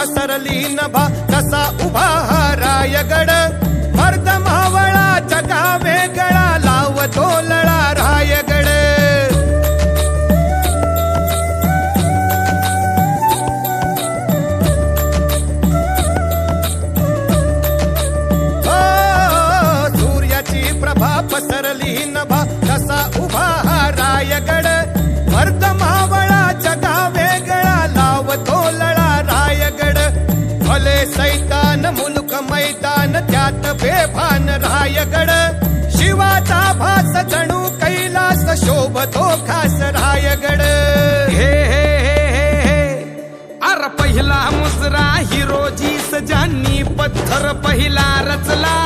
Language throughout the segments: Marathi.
पसरली नभा कसा उभा हा रायगड मर्द मावळाचा गावे गळा लावतो लळा रायगड प्रभा पसरली नभा कसा उभा हा रायगड मर्द मावळाचा गावे गळा लावतो लळा रायगड भले सैतान मुलुक मैदान त्यात बेभान रायगड शिवाचा भास जणू कैलास शोभतो खास रायगड हे हे हे हे हे अर पहिला मुजरा हिरोजीस ज्यांनी पत्थर पहिला रचला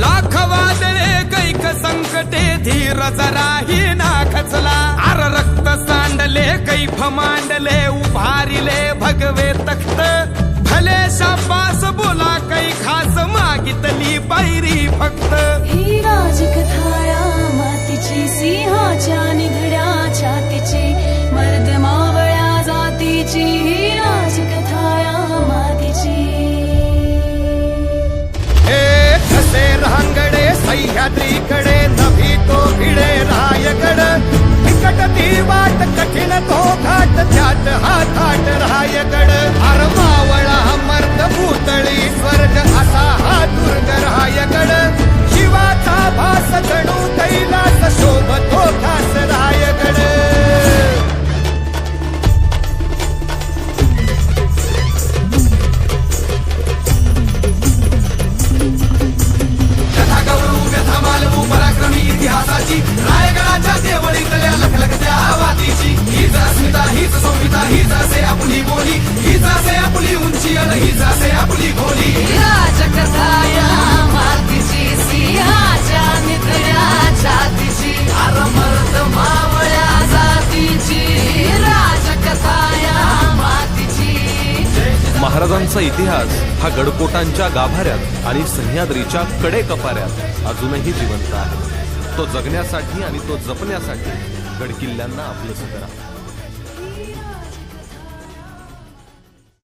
लाख वादळे कैक संकटे धीर जराही ना खचला अर रक्त सांडले कैफ मांडले उभारिले भगवे तख्त भले शाबास बोला कै खास मागितली पायरी फक्त ही राजकथाया मातीची सिंहाच्या निधड्या छातीची मर्द मावळ्या जातीची ही राजकथाया मातीची कसे रांगडे सह्याद्रीकडे नभी तो भिडे रायगड बिकट ती वाट कठीण तो घाट त्यात हा थाट रायगड अर मावळा मर्द भूतळी स्वर्ग असा हा दुर्ग रायगड शिवाचा भास जणू कैलास शोभतो खास रायगड रायगडाच्या देवळीतल्या लखलखत्या आवातीची हीच अस्मिता हीच संहिता हीच असे आपली बोली हीच असे आपली उंची अन हीच असे आपली खोली राजकथाया मातीची सिंहाच्या निधड्या छातीची अर मर्द मावळ्या जातीची राजकथाया मातीची महाराजांचा इतिहास हा गडकोटांच्या गाभाऱ्यात आणि सह्याद्रीच्या कडे कपाऱ्यात अजूनही जिवंत आहे. तो जगण्यासाठी आणि तो जपण्यासाठी गडकिल्ल्यांना आपलंसं करा.